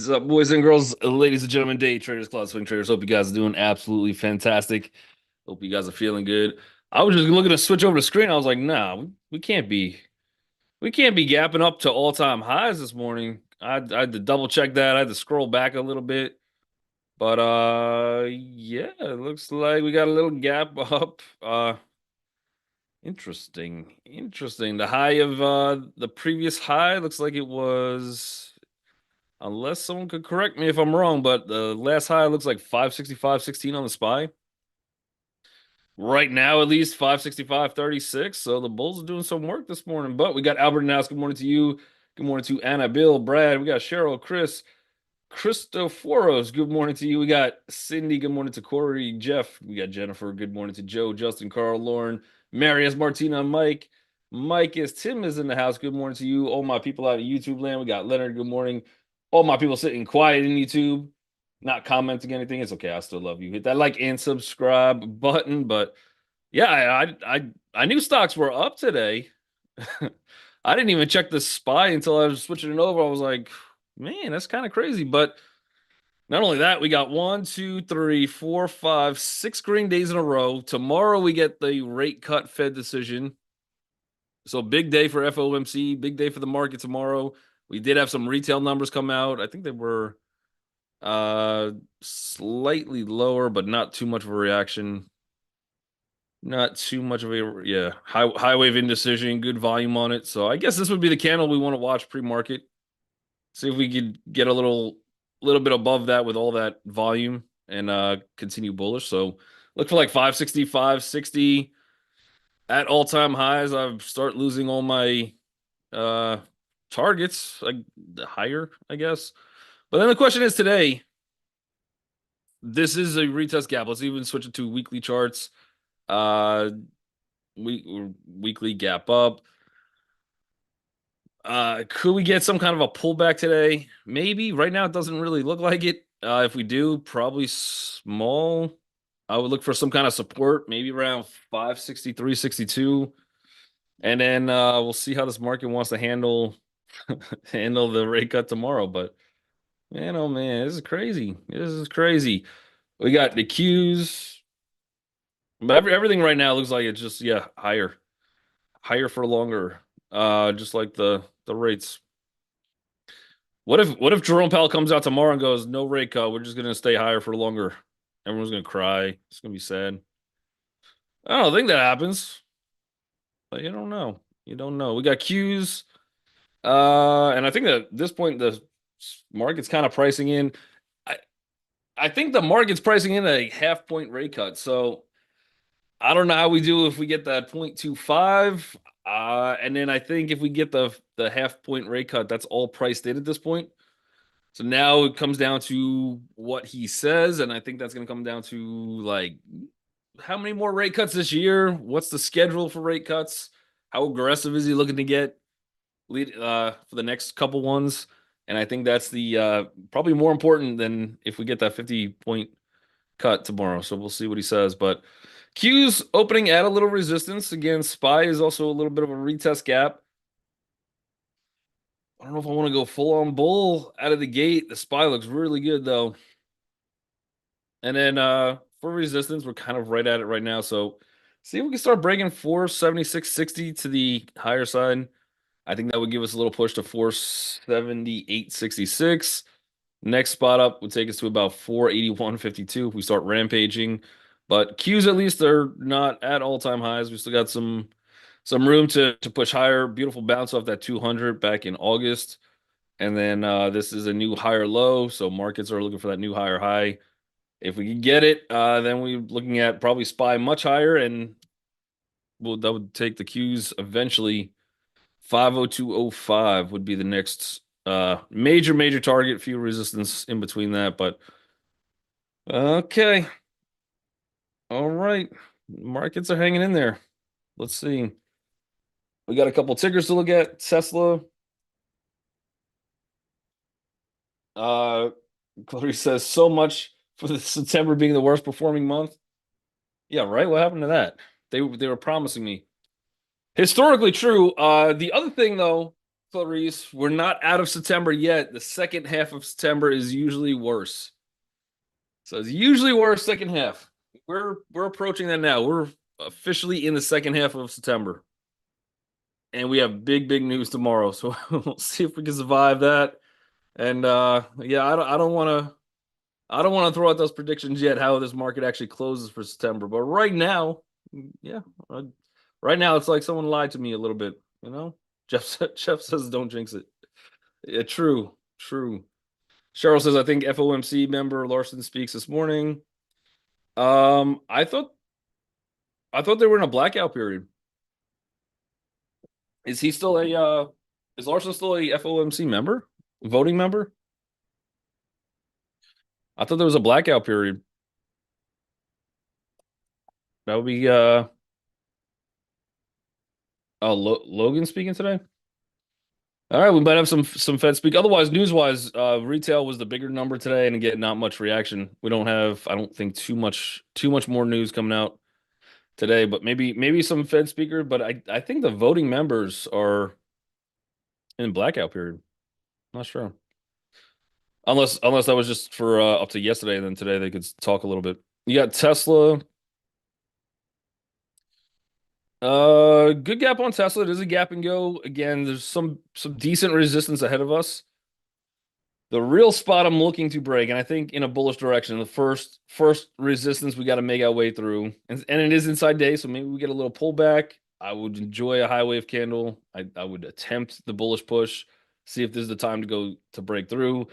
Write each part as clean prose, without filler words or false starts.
Is up, boys and girls, ladies and gentlemen, day traders, class swing traders. Hope you guys are doing absolutely fantastic. Hope you guys are feeling good. I was just looking to switch over the screen. I was like, nah, we can't be gapping up to all-time highs this morning. I had to double check that. I had to scroll back a little bit. But yeah, it looks like we got a little gap up. Interesting. Interesting. The high of the previous high looks like it was, unless someone could correct me if I'm wrong, but the last high looks like 565.16 on the SPY. Right now, at least 565.36. So the Bulls are doing some work this morning. But we got Albert Naus. Good morning to you. Good morning to Anna, Bill, Brad. We got Cheryl, Chris, Christoforos. Good morning to you. We got Cindy. Good morning to Corey, Jeff. We got Jennifer. Good morning to Joe, Justin, Carl, Lauren, Marius, Martina, Mike. Mike is Tim is in the house. Good morning to you. All my people out of YouTube land. We got Leonard. Good morning. All my people sitting quiet in YouTube, not commenting anything. It's okay. I still love you. Hit that like and subscribe button. But yeah, I knew stocks were up today. I didn't even check the SPY until I was switching it over. I was like, man, that's kind of crazy. But not only that, we got 1, 2, 3, 4, 5, 6 green days in a row. Tomorrow we get the rate cut Fed decision. So big day for FOMC, big day for the market tomorrow. We did have some retail numbers come out. I think they were slightly lower, but not too much of a reaction. Not too much of a, yeah, high wave indecision, good volume on it. So I guess this would be the candle we want to watch pre-market. See if we could get a little bit above that with all that volume and continue bullish. So look for like 560, 560 at all-time highs. I've start losing all my uh targets, like the higher, I guess. But then the question is today, this is a retest gap. Let's even switch it to weekly charts. Uh weekly gap up. Could we get some kind of a pullback today? Maybe. Right now, it doesn't really look like it. If we do, probably small. I would look for some kind of support, maybe around 563, 62. And then we'll see how this market wants to handle the rate cut tomorrow. But man, oh man, this is crazy. This is crazy. We got the Qs. But everything right now looks like it's just, yeah, higher for longer. Just like the rates. What if Jerome Powell comes out tomorrow and goes, no rate cut, we're just gonna stay higher for longer? Everyone's gonna cry. It's gonna be sad. I don't think that happens, but you don't know. You don't know. We got Qs, and I think that at this point the market's kind of pricing in. I I think the market's pricing in a half point rate cut. So I don't know how we do if we get that 0.25. And then I think if we get the half point rate cut, that's all priced in at this point. So now it comes down to what he says, and I think that's going to come down to like how many more rate cuts this year? What's the schedule for rate cuts? How aggressive is he looking to get for the next couple ones? And I think that's the probably more important than if we get that 50-point cut tomorrow. So we'll see what he says. But Q's opening at a little resistance. Again, SPY is also a little bit of a retest gap. I don't know if I want to go full on bull out of the gate. The SPY looks really good though. And then for resistance, we're kind of right at it right now. So see if we can start breaking 476.60 to the higher side. I think that would give us a little push to 478.66. Next spot up would take us to about 481.52 if we start rampaging. But Qs at least are not at all-time highs. We still got some room to push higher. Beautiful bounce off that 200 back in August. And then this is a new higher low. So markets are looking for that new higher high. If we can get it, then we're looking at probably SPY much higher, and that would take the Qs eventually. 502.05 would be the next major target. Few resistance in between that, but okay. All right. Markets are hanging in there. Let's see. We got a couple tickers to look at. Tesla. Clary says so much for the September being the worst performing month. Yeah, right. What happened to that? They were promising me. Historically true. The other thing though, Clarice, we're not out of September yet. The second half of September is usually worse. So it's usually worse second half. We're approaching that now. We're officially in the second half of September. And we have big news tomorrow. So we'll see if we can survive that. And yeah, I don't want to throw out those predictions yet how this market actually closes for September. But right now, yeah, right now it's like someone lied to me a little bit, you know? Jeff says don't jinx it. Yeah, true. Cheryl says I think FOMC member Larson speaks this morning. Um, I thought I thought they were in a blackout period. Is he still a is Larson still a FOMC member? Voting member? I thought there was a blackout period. That would be Logan speaking today. All right, we might have some Fed speak. Otherwise, news wise, retail was the bigger number today, and again, not much reaction. We don't have, I don't think, too much more news coming out today, but maybe some Fed speaker. But I think the voting members are in blackout period. Not sure, unless that was just for up to yesterday, and then today they could talk a little bit. You got Tesla. Good gap on Tesla. It is a gap and go. Again, there's some decent resistance ahead of us. The real spot I'm looking to break, and I think in a bullish direction, the first resistance we got to make our way through, and it is inside day, so maybe we get a little pullback. I would enjoy a high wave candle. I would attempt the bullish push, see if this is the time to go to break through.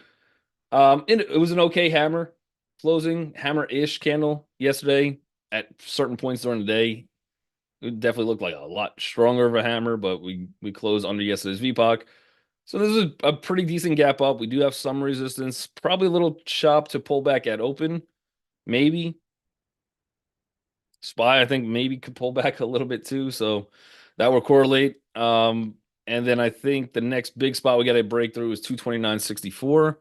It was an okay hammer closing, hammer-ish candle yesterday at certain points during the day. It definitely looked like a lot stronger of a hammer, but we closed under yesterday's VPOC. So this is a pretty decent gap up. We do have some resistance, probably a little chop to pull back at open, maybe. SPY, I think maybe could pull back a little bit too. So that will correlate. And then I think the next big spot we got to break through is 229.64.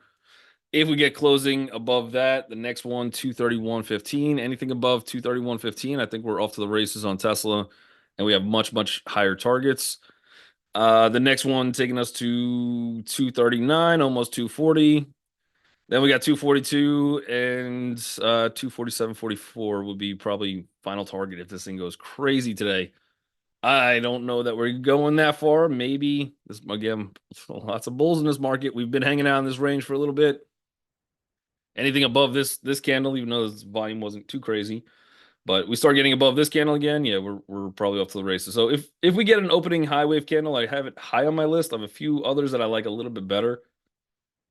If we get closing above that, the next one, 231.15. Anything above 231.15, I think we're off to the races on Tesla, and we have much higher targets. The next one taking us to 239, almost 240. Then we got 242 and 247.44 would be probably final target if this thing goes crazy today. I don't know that we're going that far. Maybe this again, lots of bulls in this market. We've been hanging out in this range for a little bit. Anything above this candle, even though this volume wasn't too crazy, but we start getting above this candle again, yeah, we're probably off to the races. So if we get an opening high wave candle, I have it high on my list. I have a few others that I like a little bit better.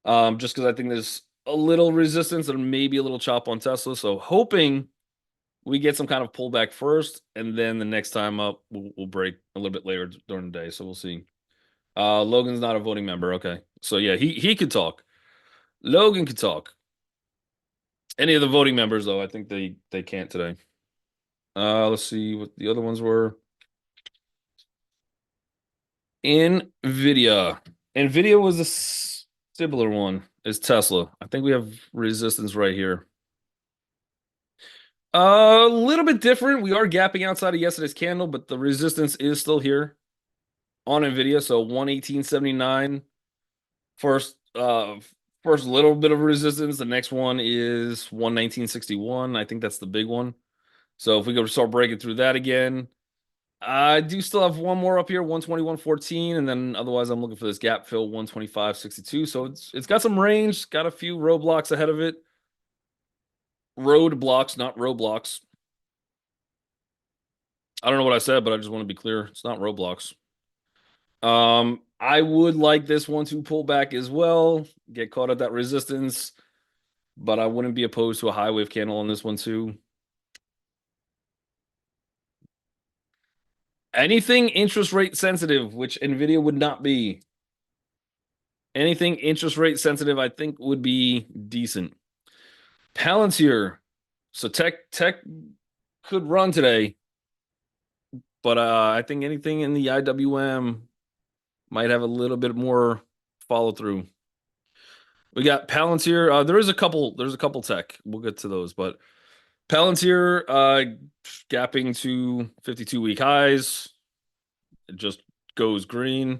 Just because I think there's a little resistance and maybe a little chop on Tesla. So hoping we get some kind of pullback first, and then the next time up we'll break a little bit later during the day. So we'll see. Logan's not a voting member. Okay. So yeah, he could talk. Logan could talk. Any of the voting members though, I think they can't today. Let's see what the other ones were. Nvidia. Nvidia was a similar one as Tesla. I think we have resistance right here. A little bit different. We are gapping outside of yesterday's candle, but the resistance is still here on Nvidia. So 118.79. First little bit of resistance. The next one is 119.61. I think that's the big one. So if we go start breaking through that again, I do still have one more up here, 121.14, and then otherwise I'm looking for this gap fill 125.62. So it's got some range, got a few roadblocks ahead of it. Roadblocks, not roadblocks. I don't know what I said, but I just want to be clear. It's not roadblocks. I would like this one to pull back as well, get caught at that resistance, but I wouldn't be opposed to a high wave candle on this one too. Anything interest rate sensitive, which Nvidia would not be. Anything interest rate sensitive, I think would be decent. Palantir. So tech could run today, but I think anything in the IWM might have a little bit more follow through. We got Palantir. There's a couple tech. We'll get to those, but Palantir gapping to 52-week highs. It just goes green.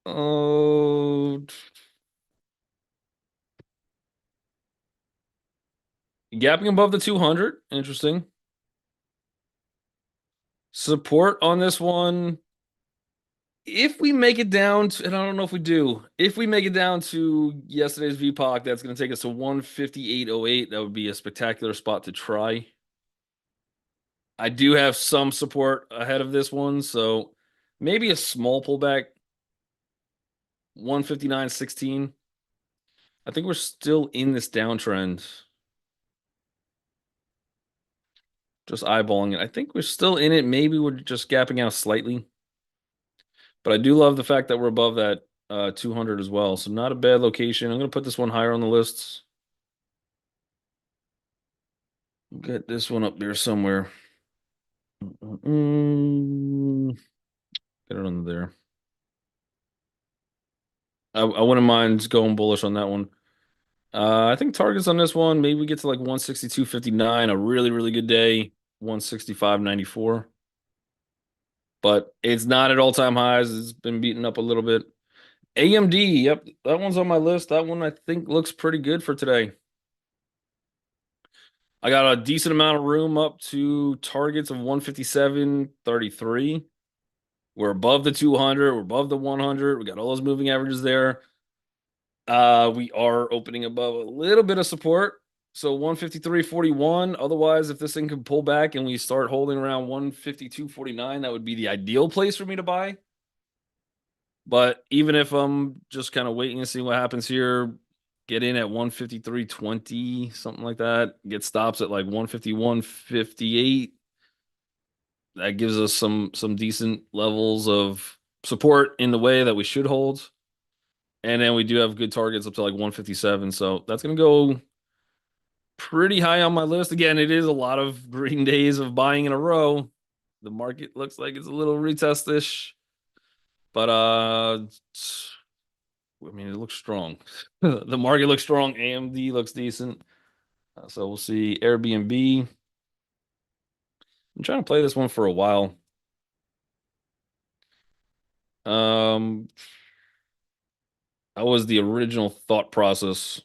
Oh, gapping above the 200. Interesting. Support on this one. If we make it down to, and I don't know if we do, if we make it down to yesterday's VPOC, that's going to take us to 158.08. That would be a spectacular spot to try. I do have some support ahead of this one, so maybe a small pullback, 159.16. I think we're still in this downtrend. Just eyeballing it. I think we're still in it. Maybe we're just gapping out slightly. But I do love the fact that we're above that 200 as well. So not a bad location. I'm going to put this one higher on the lists. Get this one up there somewhere. Get it on there. I wouldn't mind going bullish on that one. I think targets on this one, maybe we get to like 162.59, a really, really good day, 165.94. But it's not at all-time highs. It's been beaten up a little bit. AMD, yep, that one's on my list. That one I think looks pretty good for today. I got a decent amount of room up to targets of 157.33. We're above the 200. We're above the 100. We got all those moving averages there. We are opening above a little bit of support. So 153.41. Otherwise, if this thing can pull back and we start holding around 152.49, that would be the ideal place for me to buy. But even if I'm just kind of waiting to see what happens here, get in at 153.20, something like that. Get stops at like 151.58. That gives us some decent levels of support in the way that we should hold. And then we do have good targets up to like 157. So that's going to go pretty high on my list. Again, it is a lot of green days of buying in a row. The market looks like it's a little retest-ish. But I mean, it looks strong. The market looks strong. AMD looks decent. So we'll see Airbnb. I'm trying to play this one for a while. Um, that was the original thought process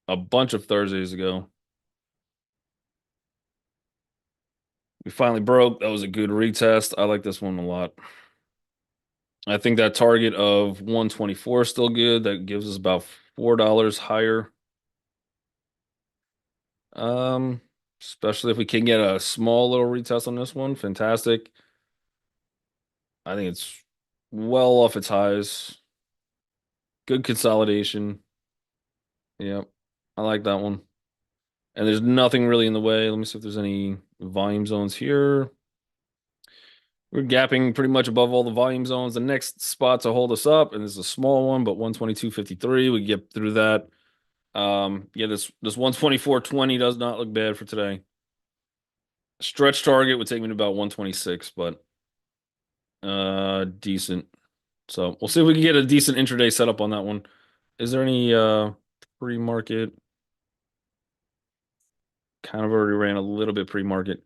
a bunch of Thursdays ago. We finally broke. That was a good retest. I like this one a lot. I think that target of 124 is still good. That gives us about $4 higher. Um, Especially if we can get a small little retest on this one. Fantastic. I think it's well off its highs. Good consolidation. Yep. I like that one. And there's nothing really in the way. Let me see if there's any volume zones here. We're gapping pretty much above all the volume zones. The next spot to hold us up, and this is a small one, but 122.53. We get through that. Yeah, this 124.20 does not look bad for today. Stretch target would take me to about 126, but decent. So we'll see if we can get a decent intraday setup on that one. Is there any pre-market? Kind of already ran a little bit pre-market.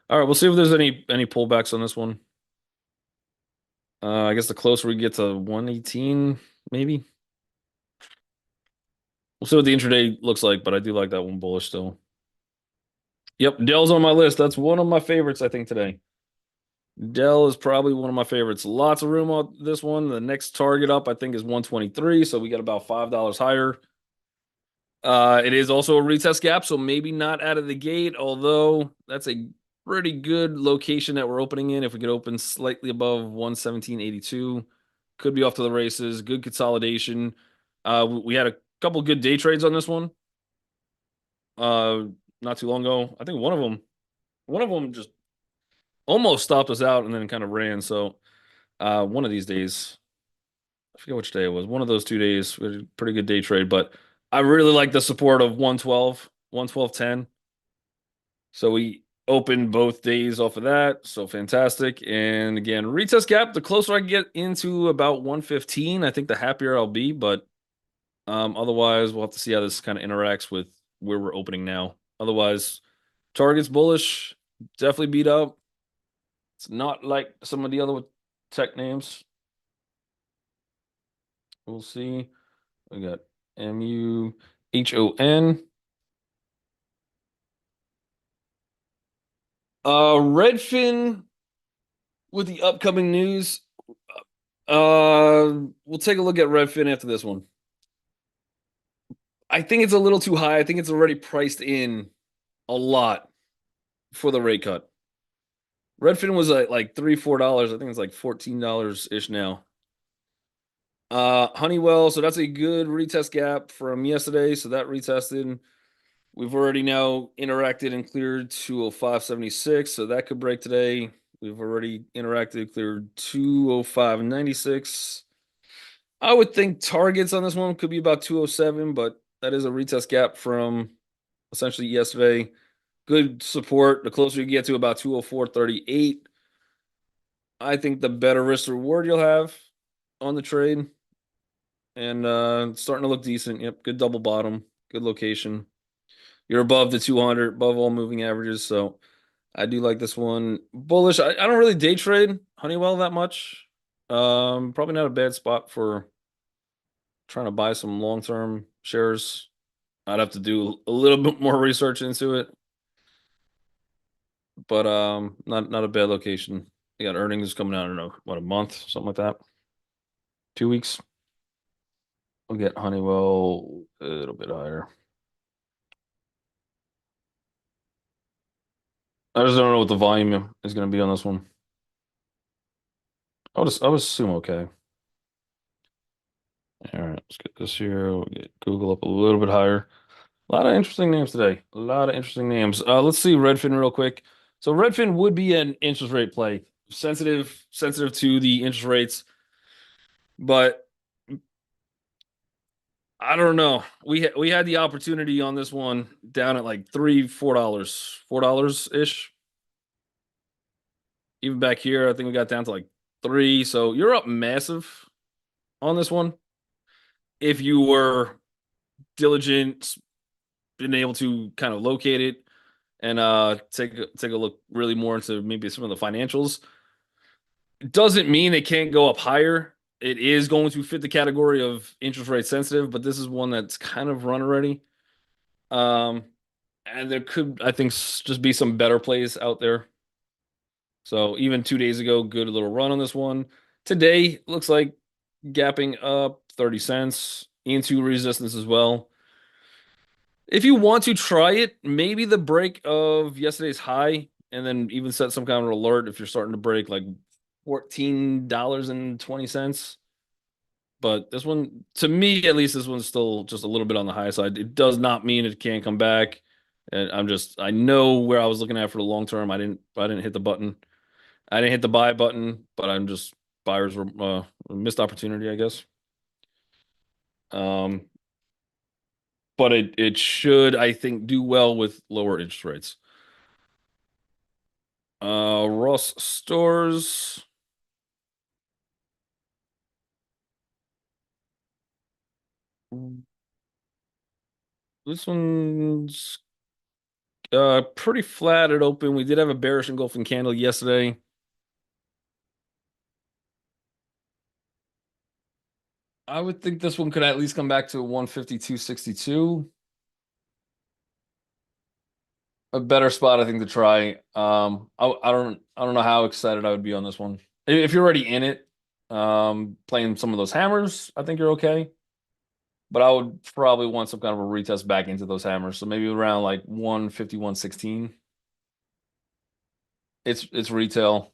All right, we'll see if there's any pullbacks on this one. I guess the closer we get to 118, maybe. We'll see what the intraday looks like, but I do like that one bullish still. Yep, Dell's on my list. That's one of my favorites, I think, today. Dell is probably one of my favorites. Lots of room on this one. The next target up, I think, is 123, so we got about $5 higher. It is also a retest gap, so maybe not out of the gate, although that's a pretty good location that we're opening in. If we could open slightly above 117.82, could be off to the races. Good consolidation. We had a couple good day trades on this one. Uh, Not too long ago. I think one of them just almost stopped us out and then kind of ran. So, one of these days, I forget which day it was. One of those 2 days, we had a pretty good day trade, but I really like the support of 112, 112.10. So we opened both days off of that. So fantastic. And again, retest gap, the closer I get into about 115, I think the happier I'll be. But otherwise, we'll have to see how this kind of interacts with where we're opening now. Otherwise, targets bullish, definitely beat up. It's not like some of the other tech names. We'll see. We got MUHON. Redfin with the upcoming news. We'll take a look at Redfin after this one. I think it's a little too high. I think it's already priced in a lot for the rate cut. Redfin was like $3, $4. I think it's like $14 ish now. Honeywell, so that's a good retest gap from yesterday. So that retested. We've already now interacted and cleared 205.76, so that could break today. We've already interacted, cleared 205.96. I would think targets on this one could be about 207, but that is a retest gap from essentially yesterday. Good support. The closer you get to about 204.38, I think the better risk reward you'll have on the trade. And starting to look decent. Yep, good double bottom, good location. You're above the 200, above all moving averages. So I do like this one. Bullish. I don't really day trade Honeywell that much. Probably not a bad spot for trying to buy some long-term shares. I'd have to do a little bit more research into it, but not a bad location. You got earnings coming out, I don't know, what, a month, something like that. 2 weeks. We'll get Honeywell a little bit higher. I just don't know what the volume is going to be on this one. I would assume okay. All right, let's get this here. We'll get Google up a little bit higher. A lot of interesting names today. A lot of interesting names. Let's see Redfin real quick. So Redfin would be an interest rate play, sensitive to the interest rates, but I don't know. We had the opportunity on this one down at like $3, $4 ish. Even back here, I think we got down to like three. So you're up massive on this one. If you were diligent, been able to kind of locate it and take a look really more into maybe some of the financials. It doesn't mean it can't go up higher. It is going to fit the category of interest rate sensitive, but this is one that's kind of run already. Um, and there could, I think, just be some better plays out there. So even 2 days ago, good little run on this one. Today looks like gapping up 30 cents into resistance as well. If you want to try it, maybe the break of yesterday's high, and then even set some kind of alert if you're starting to break like $14.20. But this one, to me at least, this one's still just a little bit on the high side. It does not mean it can't come back. And I know where I was looking at for the long term. I didn't hit the button. I didn't hit the buy button, but I'm just buyers were missed opportunity, I guess. Um, but it should, I think, do well with lower interest rates. Ross Stores. This one's pretty flat at open. We did have a bearish engulfing candle yesterday. I would think this one could at least come back to 152.62. A better spot, I think, to try. I don't know how excited I would be on this one. If you're already in it, playing some of those hammers, I think you're okay. But I would probably want some kind of a retest back into those hammers. So maybe around like 151.16. It's retail.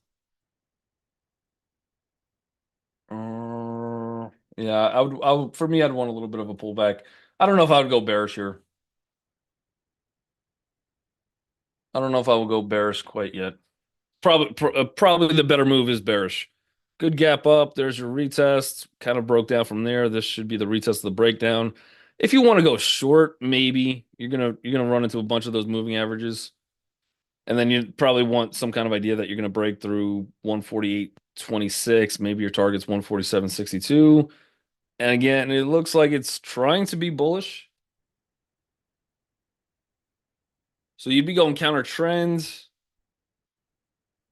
Yeah, I would for me I'd want a little bit of a pullback. I don't know if I would go bearish here. I don't know if I will go bearish quite yet. Probably the better move is bearish. Good gap up. There's your retest. Kind of broke down from there. This should be the retest of the breakdown. If you want to go short, maybe you're gonna run into a bunch of those moving averages, and then you probably want some kind of idea that you're gonna break through 148.26. Maybe your target's 147.62. And again, it looks like it's trying to be bullish. So you'd be going counter trends.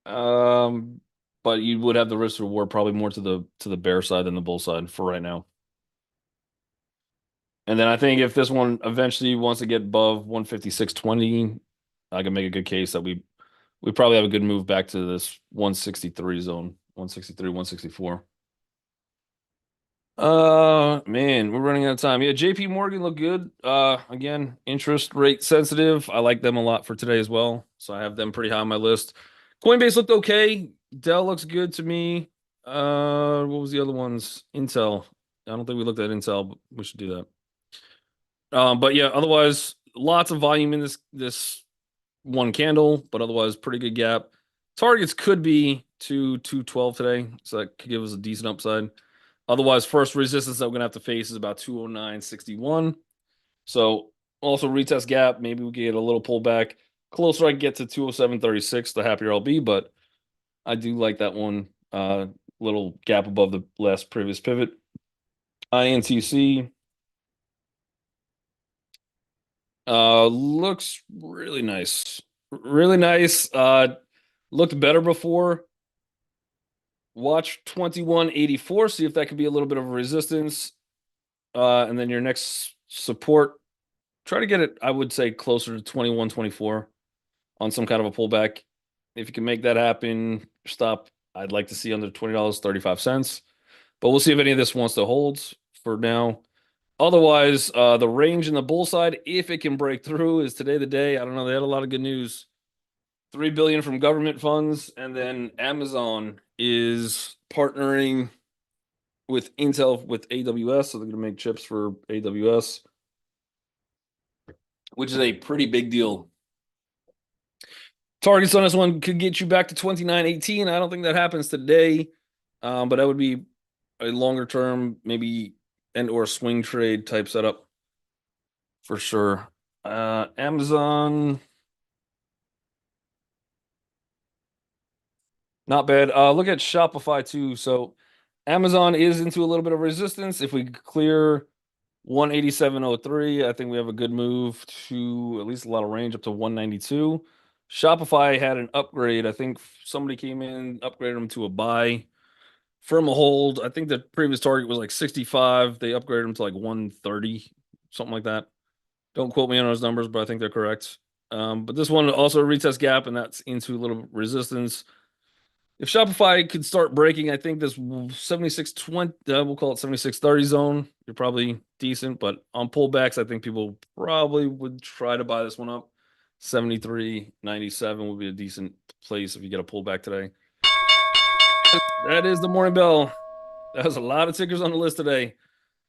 Um, but you would have the risk reward probably more to the bear side than the bull side for right now. And then I think if this one eventually wants to get above 156.20, I can make a good case that we probably have a good move back to this 163 zone, 163, 164. Man, we're running out of time. Yeah, JP Morgan looked good. Again, interest rate sensitive. I like them a lot for today as well. So I have them pretty high on my list. Coinbase looked okay. Dell looks good to me. What was the other ones? Intel. I don't think we looked at Intel, but we should do that. But yeah, otherwise, lots of volume in this one candle, but otherwise pretty good gap. Targets could be to 212 today, so that could give us a decent upside. Otherwise, first resistance that we're gonna have to face is about 209.61. So also retest gap. Maybe we can get a little pullback. Closer I get to 207.36, the happier I'll be. But I do like that one. Little gap above the last previous pivot. INTC looks really nice. Really nice. Looked better before. Watch 2184, see if that could be a little bit of a resistance. And then your next support, try to get it, I would say, closer to 2124 on some kind of a pullback. If you can make that happen, stop. I'd like to see under $20.35. But we'll see if any of this wants to hold for now. Otherwise, the range in the bull side, if it can break through, is today the day. I don't know. They had a lot of good news. 3 billion from government funds, and then Amazon is partnering with Intel with AWS, so they're going to make chips for AWS, which is a pretty big deal. Targets on this one could get you back to 29.18. I don't think that happens today, but that would be a longer term, maybe and or swing trade type setup for sure. Amazon, not bad. Look at Shopify too. So Amazon is into a little bit of resistance. If we clear 187.03, I think we have a good move to at least a lot of range up to 192. Shopify had an upgrade. I think somebody came in, upgraded them to a buy from a hold. I think the previous target was like 65. They upgraded them to like 130, something like that. Don't quote me on those numbers, but I think they're correct. But this one also a retest gap, and that's into a little resistance. If Shopify could start breaking, I think this 76.20, we'll call it 76.30 zone, you're probably decent. But on pullbacks, I think people probably would try to buy this one up. 73.97 would be a decent place if you get a pullback today. That is the morning bell. That was a lot of tickers on the list today.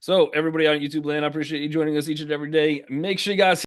So everybody on YouTube land, I appreciate you joining us each and every day. Make sure you guys